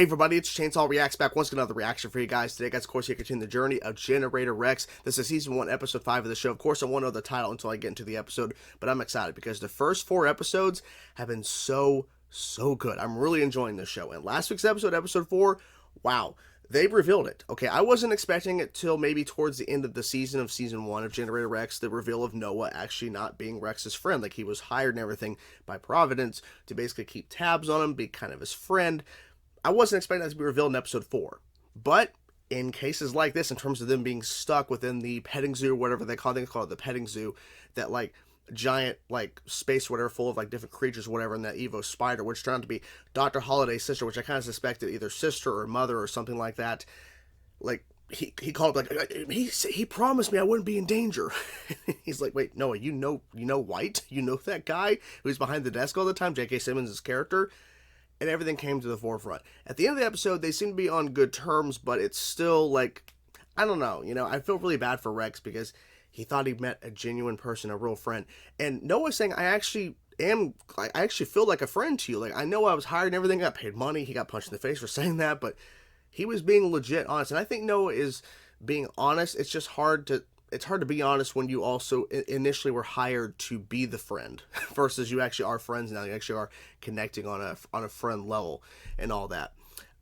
Hey everybody, it's Chainsaw Reacts back once again, another reaction for you guys. Today, guys, of course, you continue the journey of Generator Rex. This is Season 1, Episode 5 of the show. Of course, I won't know the title until I get into the episode, but I'm excited because the first 4 episodes have been so good. I'm really enjoying this show. And last week's episode, Episode 4, wow, they revealed it. Okay, I wasn't expecting it till maybe towards the end of the season of Season 1 of Generator Rex, the reveal of Noah actually not being Rex's friend. Like, he was hired and everything by Providence to basically keep tabs on him, be kind of his friend. I wasn't expecting that to be revealed in episode 4, but in cases like this, in terms of them being stuck within the petting zoo, whatever they call it the petting zoo, that like giant like space whatever full of like different creatures whatever, and that Evo spider, which turned out to be Dr. Holliday's sister, which I kind of suspected either sister or mother or something like that. Like he called like he promised me I wouldn't be in danger. He's like, wait, Noah, you know White, you know that guy who's behind the desk all the time, J.K. Simmons' character. And everything came to the forefront. At the end of the episode, they seem to be on good terms, but it's still like, I don't know, I feel really bad for Rex because he thought he met a genuine person, a real friend. And Noah's saying, I actually feel like a friend to you. Like, I know I was hired and everything, got paid money, he got punched in the face for saying that, but he was being legit honest. And I think Noah is being honest. It's just hard to be honest when you also initially were hired to be the friend versus you actually are friends now. You actually are connecting on a friend level and all that.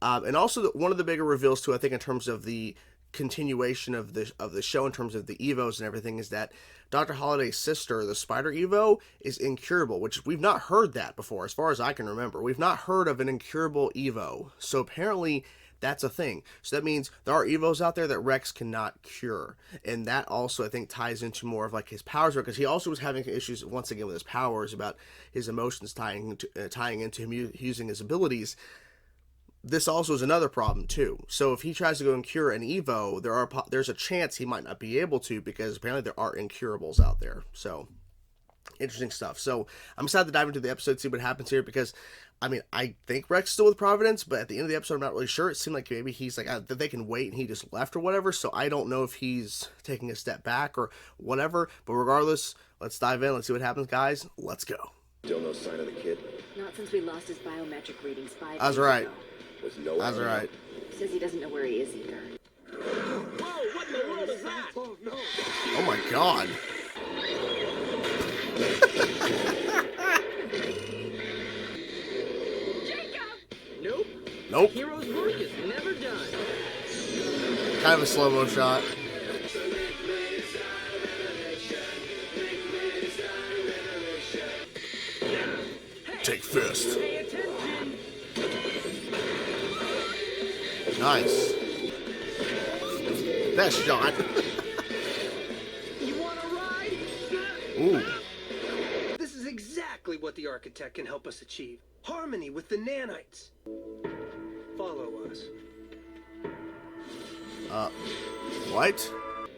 And also one of the bigger reveals too, I think, in terms of the continuation of the show, in terms of the Evos and everything, is that Dr. Holliday's sister, the Spider Evo, is incurable, which we've not heard that before, as far as I can remember. We've not heard of an incurable Evo. So apparently that's a thing. So that means there are Evos out there that Rex cannot cure. And that also, I think, ties into more of like his powers, because he also was having issues, once again, with his powers, about his emotions tying into him using his abilities. This also is another problem, too. So if he tries to go and cure an Evo, there's a chance he might not be able to, because apparently there are incurables out there. So interesting stuff. So I'm excited to dive into the episode, see what happens here, because I mean, I think Rex is still with Providence, but at the end of the episode, I'm not really sure. It seemed like maybe he's like, that they can wait and he just left or whatever. So I don't know if he's taking a step back or whatever. But regardless, let's dive in. Let's see what happens, guys. Let's go. Still no sign of the kid? Not since we lost his biometric readings 5 years I was right. ago. Was no I was right. Says he doesn't know where he is either. Whoa, what in the world is that? Oh, no. Oh my god. Nope. Nope. Hero's work is never done. Kind of a slow-mo shot. Take fist. Pay attention. Nice. That shot. You want to ride? Ooh. This is exactly what the architect can help us achieve. Harmony with the nanites. Follow us. What?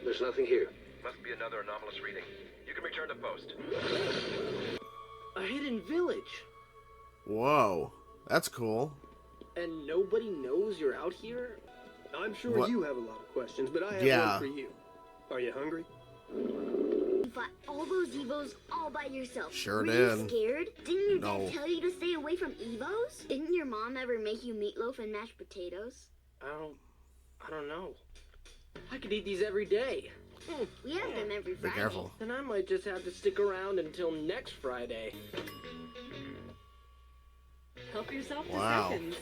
There's nothing here. Must be another anomalous reading. You can return to post. A hidden village. Whoa. That's cool. And nobody knows you're out here? I'm sure What? you have a lot of questions, but I have Yeah. one for you. Are you hungry? You fought all those Evos all by yourself. Sure Were did. you scared? Didn't your No. dad tell you to stay away from Evos? Didn't your mom ever make you meatloaf and mashed potatoes? I don't know. I could eat these every day. We have them every Be Friday. careful. Then I might just have to stick around until next Friday. Help yourself to Wow. seconds.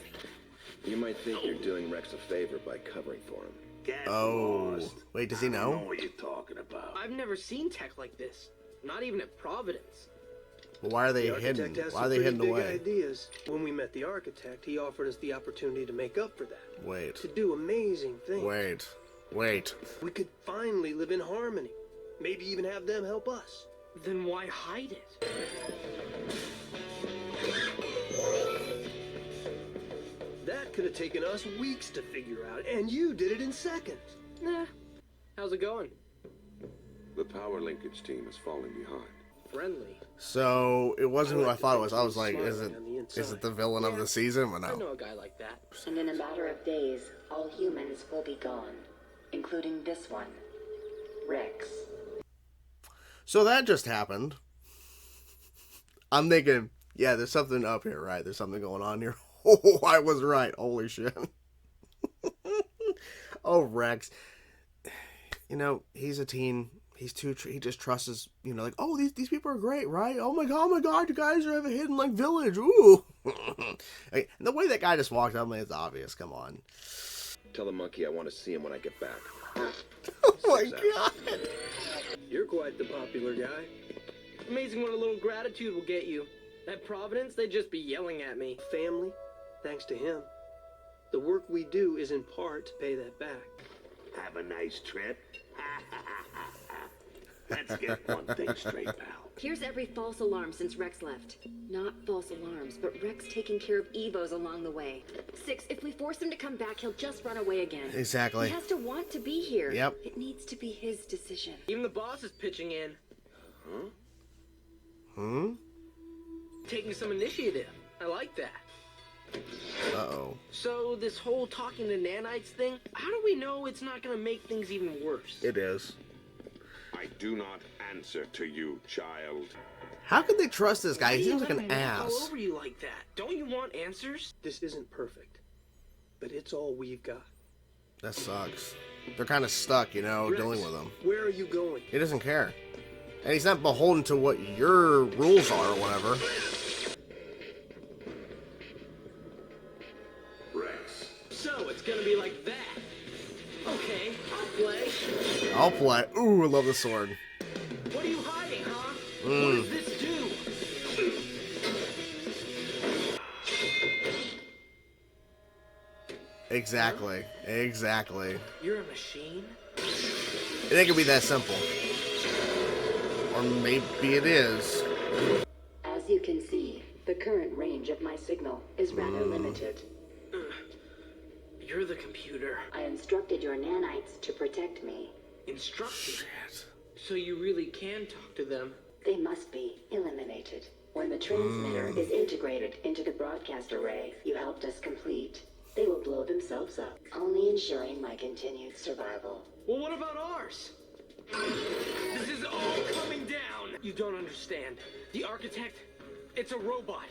You might think you're doing Rex a favor by covering for him. Oh. Wait, does he know? what you're talking about. I've never seen tech like this. Not even at Providence. Well, why are they The architect hidden? has Why are some they pretty hidden big away? ideas. When we met the architect, he offered us the opportunity to make up for that. Wait. To do amazing things. Wait. We could finally live in harmony. Maybe even have them help us. Then why hide it? That could have taken us weeks to figure out, and you did it in seconds. Nah. How's it going? The power linkage team is falling behind. Friendly. So it wasn't I who like I to thought it think was. I was he's like, is smiling on the it inside. the villain of the season or I no? know a guy like that. And in a matter of days, all humans will be gone, including this one, Rex. So that just happened. I'm thinking, yeah, there's something up here, right? There's something going on here. Oh, I was right. Holy shit. Oh, Rex. You know, he's a teen. He just trusts his, you know, like, oh, these people are great, right? Oh my god, you guys have a hidden, like, village. Ooh. And the way that guy just walked up, man, it's obvious. Come on. Tell the monkey I want to see him when I get back. Oh my god. You're quite the popular guy. Amazing what a little gratitude will get you. At Providence, they'd just be yelling at me. Family, thanks to him. The work we do is in part to pay that back. Have a nice trip. Let's get one thing straight, pal. Here's every false alarm since Rex left. Not false alarms, but Rex taking care of Evos along the way. 6, if we force him to come back, he'll just run away again. Exactly. He has to want to be here. Yep. It needs to be his decision. Even the boss is pitching in. Taking some initiative. I like that. Uh-oh. So, this whole talking to nanites thing, how do we know it's not gonna make things even worse? It is. I do not answer to you, child. How could they trust this guy? Why He do you seems like let an him walk all ass. over you like that? Don't you want answers? This isn't perfect, but it's all we've got. That sucks. They're kind of stuck, you know, Rex, dealing with him. Where are you going? He doesn't care. And he's not beholden to what your rules are or whatever. Rex. So, it's gonna be like that. Okay, I'll play. I'll play. Ooh, I love the sword. What are you hiding, huh? What does this do? Exactly. Exactly. You're a machine? It ain't gonna be that simple. Or maybe it is. As you can see, the current range of my signal is rather limited. You're the computer. I instructed your nanites to protect me. Instructed. So you really can talk to them. They must be eliminated. When the transmitter is integrated into the broadcast array you helped us complete, they will blow themselves up, only ensuring my continued survival. Well, what about ours? This is all coming down. You don't understand. The architect, it's a robot.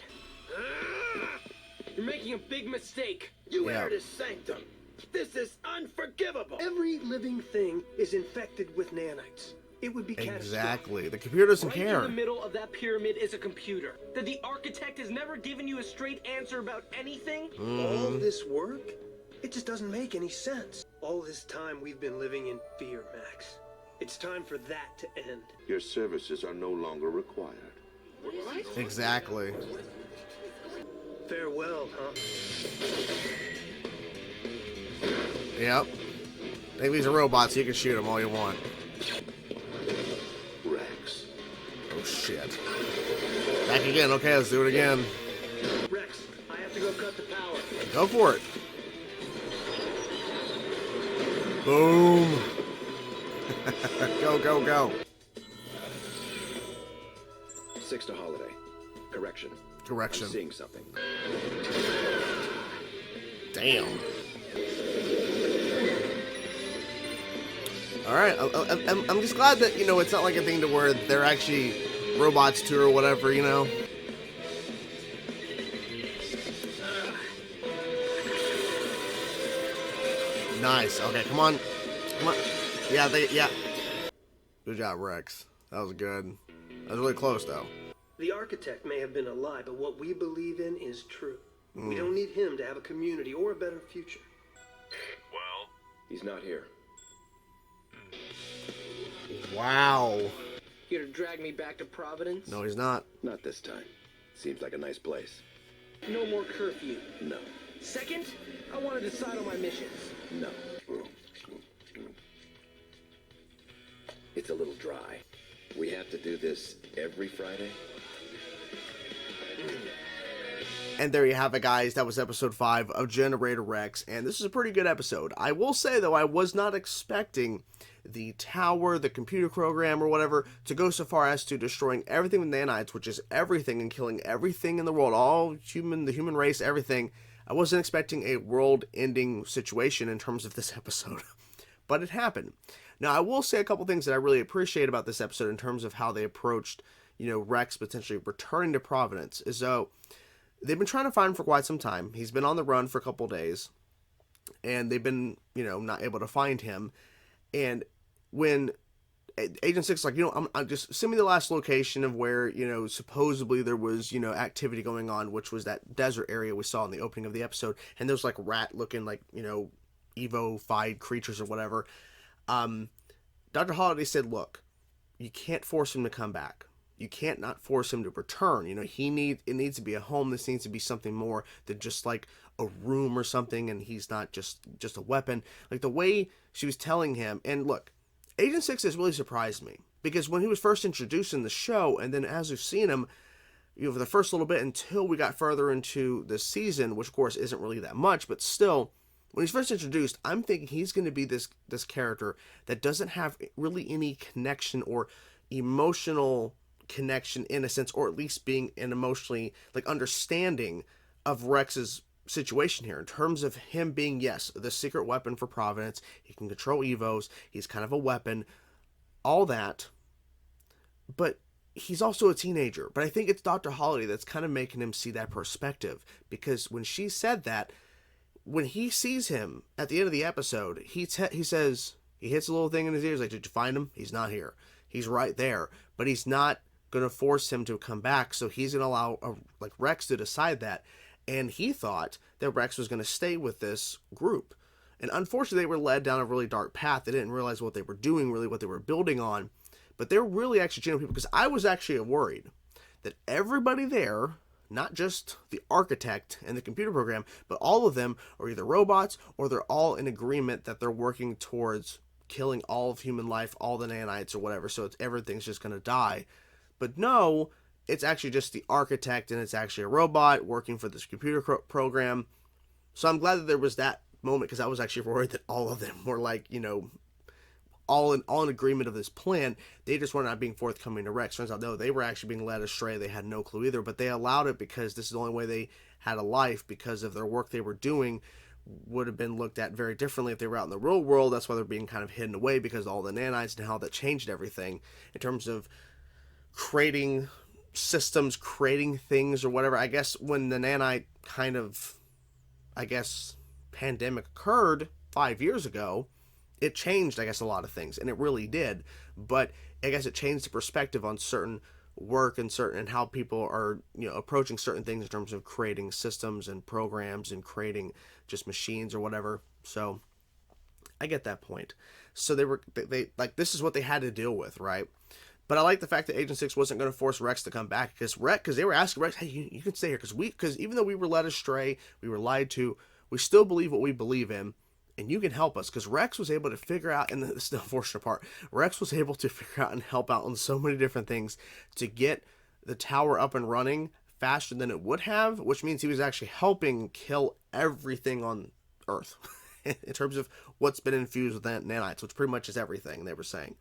You're making a big mistake. You Yeah. aired his sanctum. This is unforgivable. Every living thing is infected with nanites. It would be catastrophic. Exactly. The computer doesn't Right in care. the middle of that pyramid is a computer. That the architect has never given you a straight answer about anything? All this work? It just doesn't make any sense. All this time we've been living in fear, Max. It's time for that to end. Your services are no longer required. Exactly. Farewell, huh? Yep. Maybe he's a robot, so you can shoot him all you want. Rex. Oh, shit. Back again. Okay, let's do it again. Rex, I have to go cut the power. Go for it. Boom. Go, go, go. 6 to Holiday. Correction. Correction. I'm seeing something. Damn. All right. I'm just glad that, you know, it's not like a thing to where they're actually robots too or whatever, you know. Nice. Okay, come on. Come on. Yeah, yeah. Good job, Rex. That was good. That was really close, though. The architect may have been a lie, but what we believe in is true. We don't need him to have a community or a better future. Well, He's not here. Wow. Here to drag me back to Providence? No, he's not. Not this time. Seems like a nice place. No more curfew. No. Second, I want to decide on my missions. No. It's a little dry. We have to do this every Friday? And there you have it, guys. That was episode 5 of Generator Rex, and this is a pretty good episode. I will say, though, I was not expecting the tower, the computer program, or whatever, to go so far as to destroying everything with nanites, which is everything, and killing everything in the world, the human race, everything. I wasn't expecting a world-ending situation in terms of this episode, but it happened. Now, I will say a couple things that I really appreciate about this episode in terms of how they approached, you know, Rex potentially returning to Providence, is though they've been trying to find him for quite some time. He's been on the run for a couple days, and they've been, not able to find him. And when Agent Six is like, I'm just send me the last location of where, supposedly there was, activity going on, which was that desert area we saw in the opening of the episode. And those like rat looking like, Evo-fied creatures or whatever. Dr. Holiday said, look, you can't force him to come back. You can't not force him to return. It needs to be a home. This needs to be something more than just like a room or something. And he's not just a weapon. Like the way she was telling him. And look, Agent 6 has really surprised me, because when he was first introduced in the show, and then as we've seen him, for the first little bit until we got further into the season, which of course isn't really that much, but still, when he's first introduced, I'm thinking he's going to be this character that doesn't have really any connection or emotional connection in a sense, or at least being an emotionally understanding of Rex's situation here, in terms of him being, yes, the secret weapon for Providence. He can control Evos. He's kind of a weapon, all that, but he's also a teenager. But I think it's Dr. Holiday that's kind of making him see that perspective, because when she said that, when he sees him at the end of the episode, he says, he hits a little thing in his ears like, did you find him? He's not here. He's right there, but he's not going to force him to come back. So he's going to allow Rex to decide that. And he thought that Rex was going to stay with this group. And unfortunately, they were led down a really dark path. They didn't realize what they were doing, really what they were building on. But they're really actually genuine people, because I was actually worried that everybody there, not just the architect and the computer program, but all of them are either robots, or they're all in agreement that they're working towards killing all of human life, all the nanites or whatever, so everything's just going to die. But no, it's actually just the architect, and it's actually a robot working for this computer program. So I'm glad that there was that moment, because I was actually worried that all of them were all in agreement of this plan. They just were not being forthcoming to Rex. Turns out, no, they were actually being led astray. They had no clue either, but they allowed it because this is the only way they had a life, because of their work they were doing would have been looked at very differently if they were out in the real world. That's why they're being kind of hidden away, because of all the nanites and how that changed everything in terms of creating systems, creating things or whatever. I guess when the nanite pandemic occurred 5 years ago, it changed, a lot of things, and it really did. But I guess it changed the perspective on certain work and how people are, approaching certain things in terms of creating systems and programs and creating just machines or whatever. So I get that point. So they this is what they had to deal with, right? But I like the fact that Agent 6 wasn't going to force Rex to come back, because they were asking Rex, hey, you can stay here, because even though we were led astray, we were lied to, we still believe what we believe in, and you can help us. Because Rex was able to figure out, and this is the unfortunate part, Rex was able to figure out and help out on so many different things to get the tower up and running faster than it would have, which means he was actually helping kill everything on Earth in terms of what's been infused with nanites, which pretty much is everything, they were saying.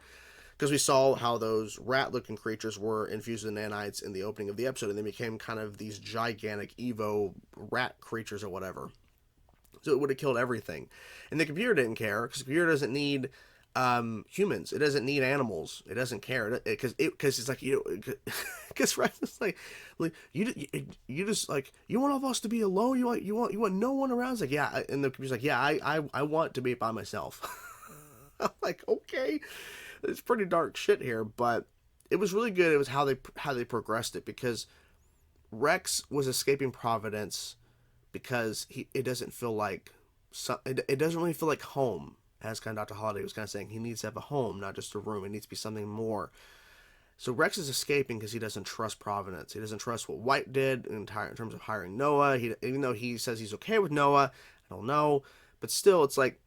Because we saw how those rat-looking creatures were infused with nanites in the opening of the episode, and they became kind of these gigantic Evo rat creatures or whatever. So it would have killed everything. And the computer didn't care, because the computer doesn't need humans. It doesn't need animals. It doesn't care. Because it's like, because Rex is like you just you want all of us to be alone? You want no one around? It's like, yeah. And the computer's like, yeah, I want to be by myself. I'm like, okay. It's pretty dark shit here, but it was really good. It was how they progressed it, because Rex was escaping Providence because it doesn't feel like it doesn't really feel like home, as kind of Dr. Holiday was kind of saying. He needs to have a home, not just a room. It needs to be something more. So Rex is escaping because he doesn't trust Providence. He doesn't trust what White did in terms of hiring Noah. Even though he says he's okay with Noah, I don't know, but still, it's like,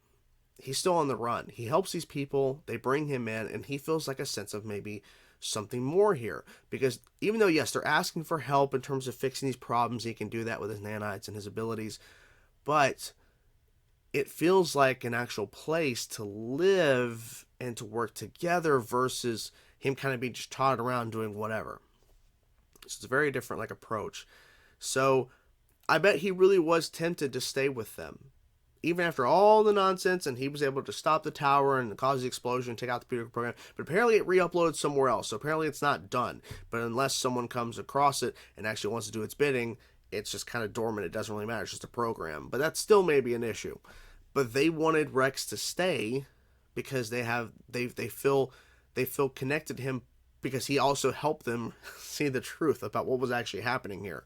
he's still on the run. He helps these people. They bring him in, and he feels like a sense of maybe something more here. Because even though, yes, they're asking for help in terms of fixing these problems, he can do that with his nanites and his abilities. But it feels like an actual place to live and to work together versus him kind of being just tossed around doing whatever. So it's a very different approach. So I bet he really was tempted to stay with them, even after all the nonsense, and he was able to stop the tower and cause the explosion and take out the computer program. But apparently it re-uploaded somewhere else, so apparently it's not done. But unless someone comes across it and actually wants to do its bidding, it's just kind of dormant. It doesn't really matter. It's just a program. But that's still maybe an issue. But they wanted Rex to stay because they feel connected to him because he also helped them see the truth about what was actually happening here.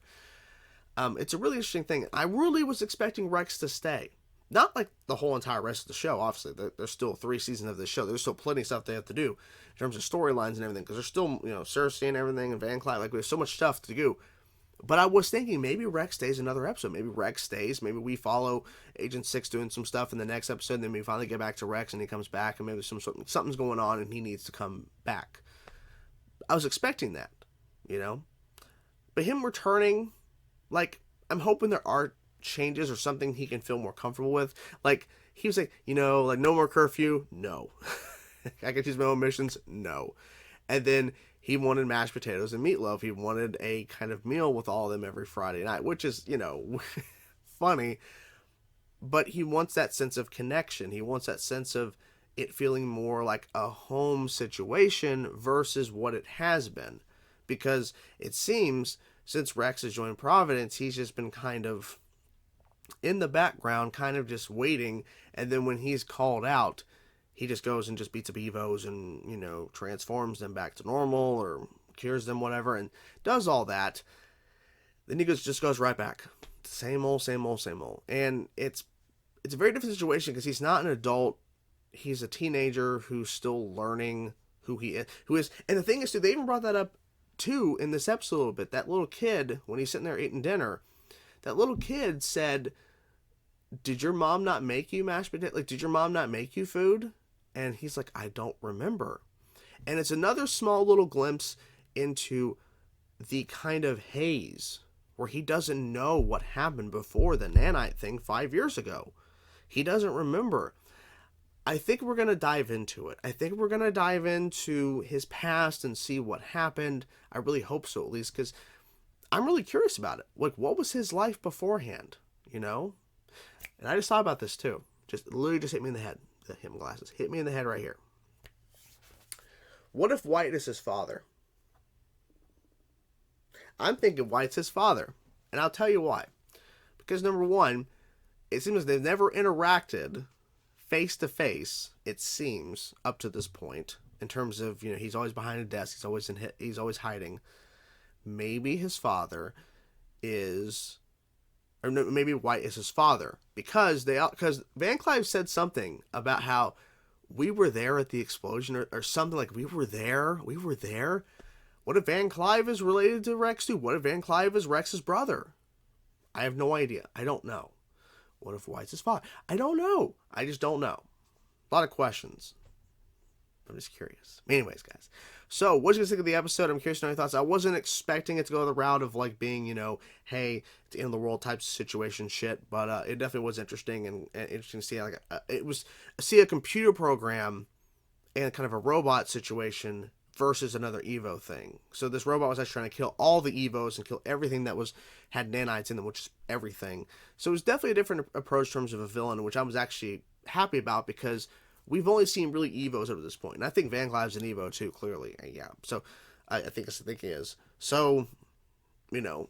It's a really interesting thing. I really was expecting Rex to stay. Not like the whole entire rest of the show, obviously. There's still 3 seasons of this show. There's still plenty of stuff they have to do in terms of storylines and everything. Because there's still, Cersei and everything and Van Clyde. Like, we have so much stuff to do. But I was thinking maybe Rex stays another episode. Maybe Rex stays. Maybe we follow Agent 6 doing some stuff in the next episode. And then we finally get back to Rex and he comes back. And maybe something's going on and he needs to come back. I was expecting that, But him returning, like, I'm hoping there are changes or something he can feel more comfortable with. Like, he was like, like, no more curfew. No. I can choose my own missions. No. And then he wanted mashed potatoes and meatloaf. He wanted a kind of meal with all of them every Friday night, which is, funny. But he wants that sense of connection. He wants that sense of it feeling more like a home situation versus what it has been. Because it seems, since Rex has joined Providence, he's just been kind of in the background, kind of just waiting. And then when he's called out, he just goes and just beats up Evos and, transforms them back to normal or cures them, whatever, and does all that. Then he just goes right back. Same old, same old, same old. And it's a very different situation because he's not an adult. He's a teenager who's still learning who he is. And the thing is, too, they even brought that up, too, in this episode a little bit. That little kid, when he's sitting there eating dinner, that little kid said, did your mom not make you mashed potatoes? Like, did your mom not make you food? And he's like, I don't remember. And it's another small little glimpse into the kind of haze where he doesn't know what happened before the nanite thing 5 years ago. He doesn't remember. I think we're going to dive into it. I think we're going to dive into his past and see what happened. I really hope so, at least, because I'm really curious about it. Like, what was his life beforehand, And I just thought about this, too. Literally just hit me in the head. The him glasses. Hit me in the head right here. What if White is his father? I'm thinking White's his father. And I'll tell you why. Because, number one, it seems they've never interacted face to face, it seems, up to this point, in terms of, he's always behind a desk, he's always hiding. Maybe his father is, or maybe White is his father, because Van Clive said something about how we were there at the explosion, or something like we were there. What if Van Clive is related to Rex too? What if Van Clive is Rex's brother? I have no idea. I don't know. What if White's his father? I don't know. I just don't know. A lot of questions. I'm just curious. Anyways, guys. So, what did you guys think of the episode? I'm curious to know your thoughts. I wasn't expecting it to go the route of, like, being, hey, it's the end of the world type situation shit. But it definitely was interesting and interesting to see. See a computer program and kind of a robot situation versus another Evo thing. So this robot was actually trying to kill all the Evos and kill everything that had nanites in them, which is everything. So it was definitely a different approach in terms of a villain, which I was actually happy about because we've only seen really Evos up to this point. And I think Van Clive's an Evo too, clearly. Yeah. So I think he is. So,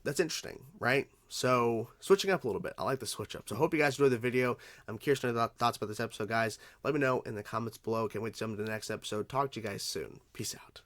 that's interesting, right? So switching up a little bit. I like the switch up. So I hope you guys enjoyed the video. I'm curious to know your thoughts about this episode, guys. Let me know in the comments below. Can't wait to jump into the next episode. Talk to you guys soon. Peace out.